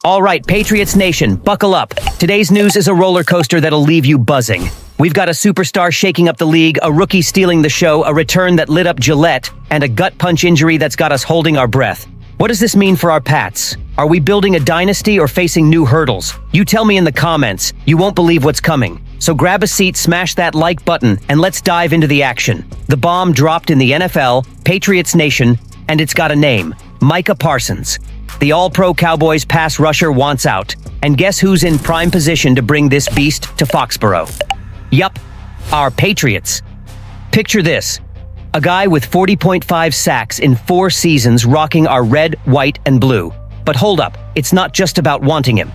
All right, Patriots Nation, buckle up. Today's news is a roller coaster that'll leave you buzzing. We've got a superstar shaking up the league, a rookie stealing the show, a return that lit up Gillette, and a gut punch injury that's got us holding our breath. What does this mean for our Pats? Are we building a dynasty or facing new hurdles? You tell me in the comments. You won't believe what's coming. So grab a seat, smash that like button, and let's dive into the action. The bomb dropped in the NFL, Patriots Nation, and it's got a name: Micah Parsons. The All-Pro Cowboys pass rusher wants out. And guess who's in prime position to bring this beast to Foxborough? Yup, our Patriots. Picture this: a guy with 40.5 sacks in 4 seasons rocking our red, white, and blue. But hold up, it's not just about wanting him.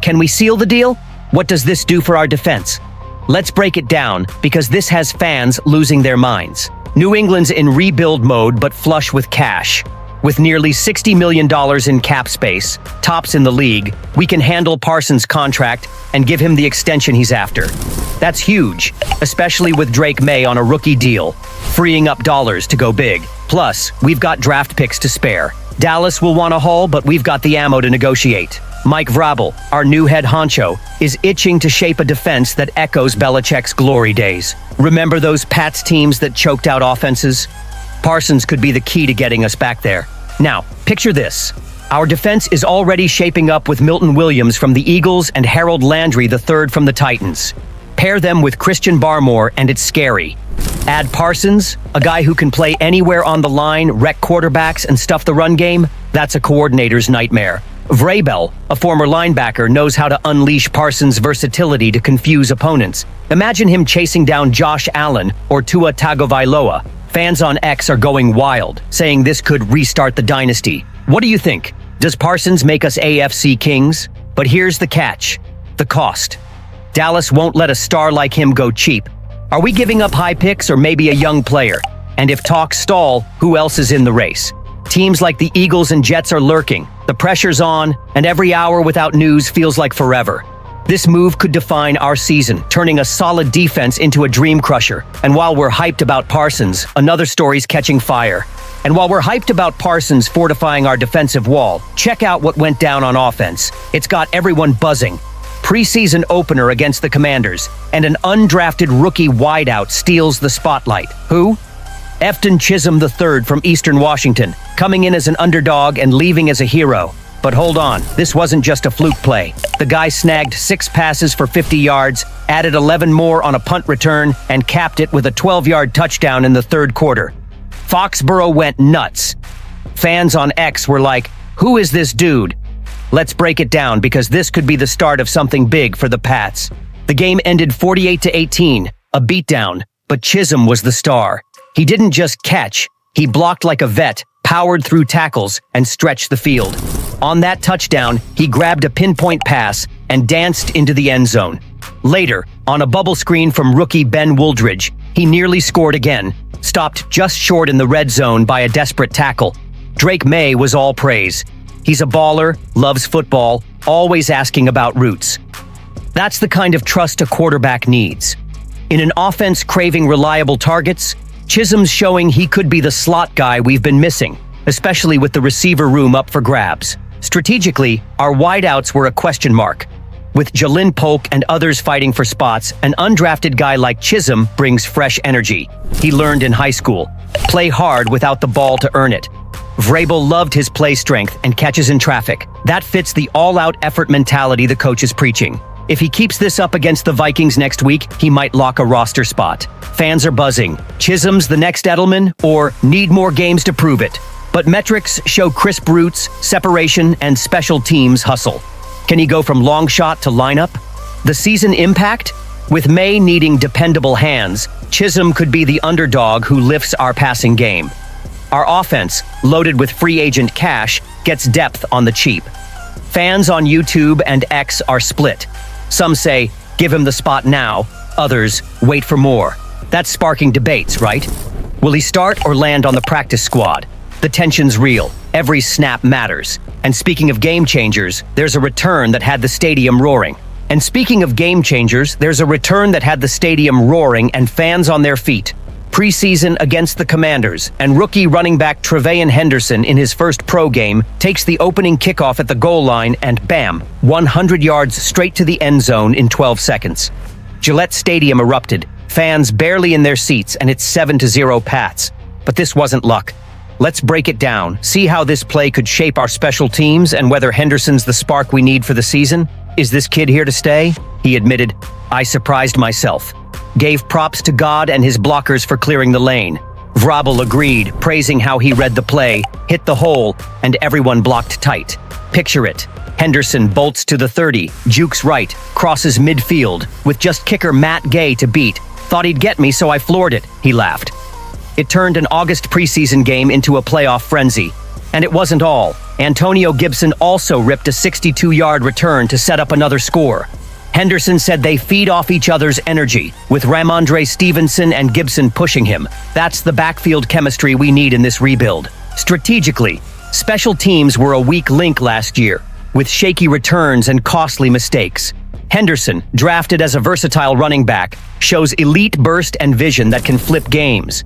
Can we seal the deal? What does this do for our defense? Let's break it down, because this has fans losing their minds. New England's in rebuild mode but flush with cash. With nearly $60 million in cap space, tops in the league, we can handle Parsons' contract and give him the extension he's after. That's huge, especially with Drake May on a rookie deal, freeing up dollars to go big. Plus, we've got draft picks to spare. Dallas will want a haul, but we've got the ammo to negotiate. Mike Vrabel, our new head honcho, is itching to shape a defense that echoes Belichick's glory days. Remember those Pats teams that choked out offenses? Parsons could be the key to getting us back there. Now, picture this. Our defense is already shaping up with Milton Williams from the Eagles and Harold Landry III from the Titans. Pair them with Christian Barmore and it's scary. Add Parsons, a guy who can play anywhere on the line, wreck quarterbacks, and stuff the run game. That's a coordinator's nightmare. Vrabel, a former linebacker, knows how to unleash Parsons' versatility to confuse opponents. Imagine him chasing down Josh Allen or Tua Tagovailoa. Fans on X are going wild, saying this could restart the dynasty. What do you think? Does Parsons make us AFC kings? But here's the catch: the cost. Dallas won't let a star like him go cheap. Are we giving up high picks or maybe a young player? And if talks stall, who else is in the race? Teams like the Eagles and Jets are lurking. The pressure's on, and every hour without news feels like forever. This move could define our season, turning a solid defense into a dream crusher. And while we're hyped about Parsons, another story's catching fire. And while we're hyped about Parsons fortifying our defensive wall, check out what went down on offense. It's got everyone buzzing. Preseason opener against the Commanders, and an undrafted rookie wideout steals the spotlight. Who? Effan Chisum III from Eastern Washington, coming in as an underdog and leaving as a hero. But hold on, this wasn't just a fluke play. The guy snagged 6 passes for 50 yards, added 11 more on a punt return, and capped it with a 12-yard touchdown in the 3rd quarter. Foxborough went nuts. Fans on X were like, "Who is this dude?" Let's break it down, because this could be the start of something big for the Pats. The game ended 48-18, a beatdown, but Chisum was the star. He didn't just catch, he blocked like a vet, powered through tackles, and stretched the field. On that touchdown, he grabbed a pinpoint pass and danced into the end zone. Later, on a bubble screen from rookie Ben Wooldridge, he nearly scored again, stopped just short in the red zone by a desperate tackle. Drake May was all praise. He's a baller, loves football, always asking about roots. That's the kind of trust a quarterback needs. In an offense craving reliable targets, Chisum's showing he could be the slot guy we've been missing, especially with the receiver room up for grabs. Strategically, our wideouts were a question mark. With Jalin Pulk and others fighting for spots, an undrafted guy like Chisum brings fresh energy. He learned in high school. Play hard without the ball to earn it. Vrabel loved his play strength and catches in traffic. That fits the all-out effort mentality the coach is preaching. If he keeps this up against the Vikings next week, he might lock a roster spot. Fans are buzzing. Chisum's the next Edelman, or need more games to prove it? But metrics show crisp roots, separation, and special teams hustle. Can he go from long shot to lineup? The season impact? With May needing dependable hands, Chisum could be the underdog who lifts our passing game. Our offense, loaded with free agent cash, gets depth on the cheap. Fans on YouTube and X are split. Some say, give him the spot now. Others, wait for more. That's sparking debates, right? Will he start or land on the practice squad? The tension's real. Every snap matters. And speaking of game changers, there's a return that had the stadium roaring. And fans on their feet. preseason against the Commanders, and rookie running back Trevan Henderson in his first pro game takes the opening kickoff at the goal line and bam, 100 yards straight to the end zone in 12 seconds. Gillette Stadium erupted, fans barely in their seats, and it's 7-0 Pats. But this wasn't luck. Let's break it down, see how this play could shape our special teams and whether Henderson's the spark we need for the season. Is this kid here to stay? He admitted, I surprised myself. Gave props to God and his blockers for clearing the lane. Vrabel agreed, praising how he read the play, hit the hole, and everyone blocked tight. Picture it. Henderson bolts to the 30, jukes right, crosses midfield, with just kicker Matt Gay to beat. Thought he'd get me, so I floored it, he laughed. It turned an August preseason game into a playoff frenzy. And it wasn't all. Antonio Gibson also ripped a 62-yard return to set up another score. Henderson said they feed off each other's energy, with Ramondre Stevenson and Gibson pushing him. That's the backfield chemistry we need in this rebuild. Strategically, special teams were a weak link last year, with shaky returns and costly mistakes. Henderson, drafted as a versatile running back, shows elite burst and vision that can flip games.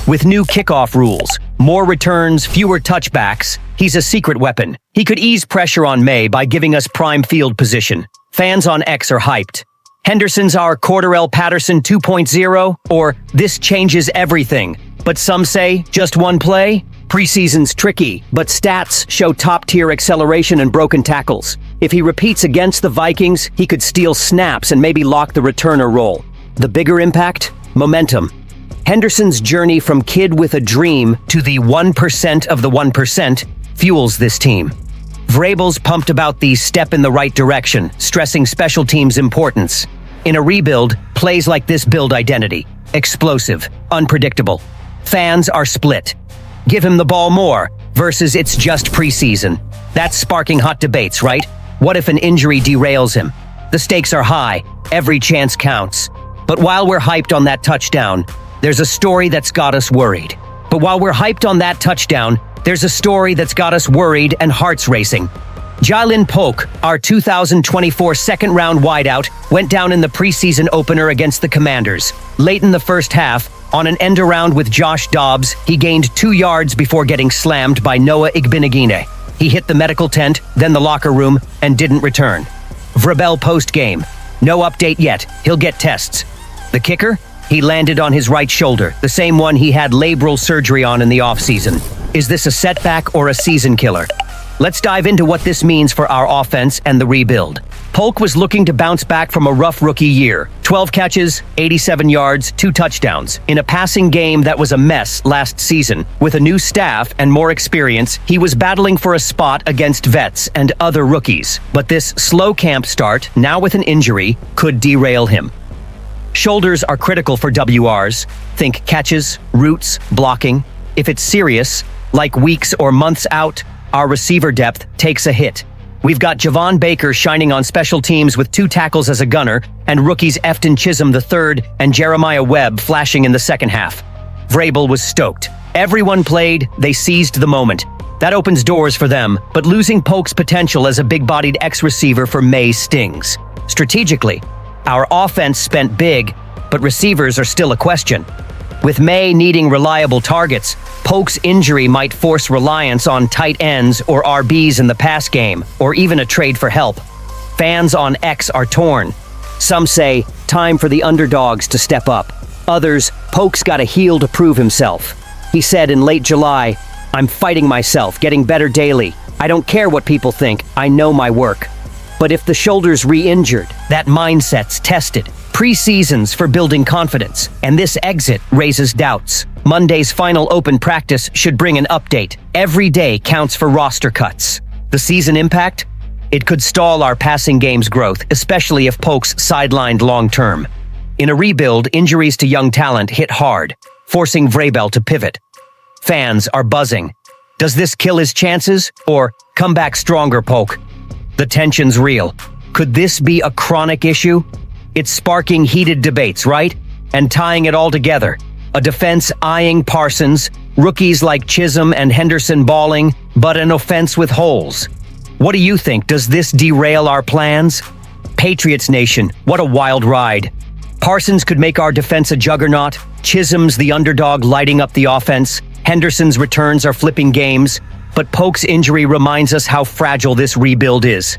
With new kickoff rules, more returns, fewer touchbacks, he's a secret weapon. He could ease pressure on May by giving us prime field position. Fans on X are hyped. Henderson's our Cordarrelle Patterson 2.0, or this changes everything. But some say, just one play? Preseason's tricky, but stats show top-tier acceleration and broken tackles. If he repeats against the Vikings, he could steal snaps and maybe lock the returner role. The bigger impact? Momentum. Henderson's journey from kid with a dream to the 1% of the 1% fuels this team. Vrabel's pumped about the step in the right direction, stressing special teams' importance. In a rebuild, plays like this build identity. Explosive, unpredictable. Fans are split. Give him the ball more versus it's just preseason. That's sparking hot debates, right? What if an injury derails him? The stakes are high. Every chance counts. But while we're hyped on that touchdown, there's a story that's got us worried. There's a story that's got us worried and hearts racing. Jalin Pulk, our 2024 second-round wideout, went down in the preseason opener against the Commanders. Late in the first half, on an end-around with Josh Dobbs, he gained 2 yards before getting slammed by Noah Igbinagine. He hit the medical tent, then the locker room, and didn't return. Vrabel post-game. No update yet. He'll get tests. The kicker? He landed on his right shoulder, the same one he had labral surgery on in the offseason. Is this a setback or a season killer? Let's dive into what this means for our offense and the rebuild. Polk was looking to bounce back from a rough rookie year. 12 catches, 87 yards, 2 touchdowns. In a passing game that was a mess last season. With a new staff and more experience, he was battling for a spot against vets and other rookies. But this slow camp start, now with an injury, could derail him. Shoulders are critical for WRs. Think catches, routes, blocking. If it's serious, like weeks or months out, our receiver depth takes a hit. We've got Javon Baker shining on special teams with 2 tackles as a gunner, and rookies Effan Chisum III and Jeremiah Webb flashing in the second half. Vrabel was stoked. Everyone played, they seized the moment. That opens doors for them, but losing Polk's potential as a big-bodied X-receiver for May stings. Strategically, our offense spent big, but receivers are still a question. With May needing reliable targets, Polk's injury might force reliance on tight ends or RBs in the pass game, or even a trade for help. Fans on X are torn. Some say, time for the underdogs to step up. Others, Polk's got a heel to prove himself. He said in late July, I'm fighting myself, getting better daily. I don't care what people think, I know my work. But if the shoulder's re-injured, that mindset's tested. Pre-season's for building confidence, and this exit raises doubts. Monday's final open practice should bring an update. Every day counts for roster cuts. The season impact? It could stall our passing game's growth, especially if Polk's sidelined long-term. In a rebuild, injuries to young talent hit hard, forcing Vrabel to pivot. Fans are buzzing. Does this kill his chances, or come back stronger, Polk? The tension's real. Could this be a chronic issue? It's sparking heated debates, right? And tying it all together. A defense eyeing Parsons, rookies like Chisum and Henderson balling, but an offense with holes. What do you think? Does this derail our plans? Patriots Nation, what a wild ride. Parsons could make our defense a juggernaut, Chisum's the underdog lighting up the offense, Henderson's returns are flipping games, but Pulk's injury reminds us how fragile this rebuild is.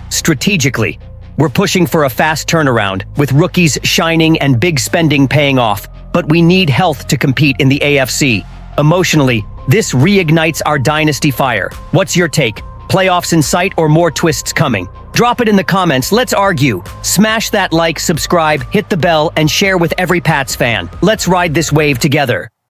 Strategically, we're pushing for a fast turnaround, with rookies shining and big spending paying off, but we need health to compete in the AFC. Emotionally, this reignites our dynasty fire. What's your take? Playoffs in sight or more twists coming? Drop it in the comments, let's argue. Smash that like, subscribe, hit the bell, and share with every Pats fan. Let's ride this wave together.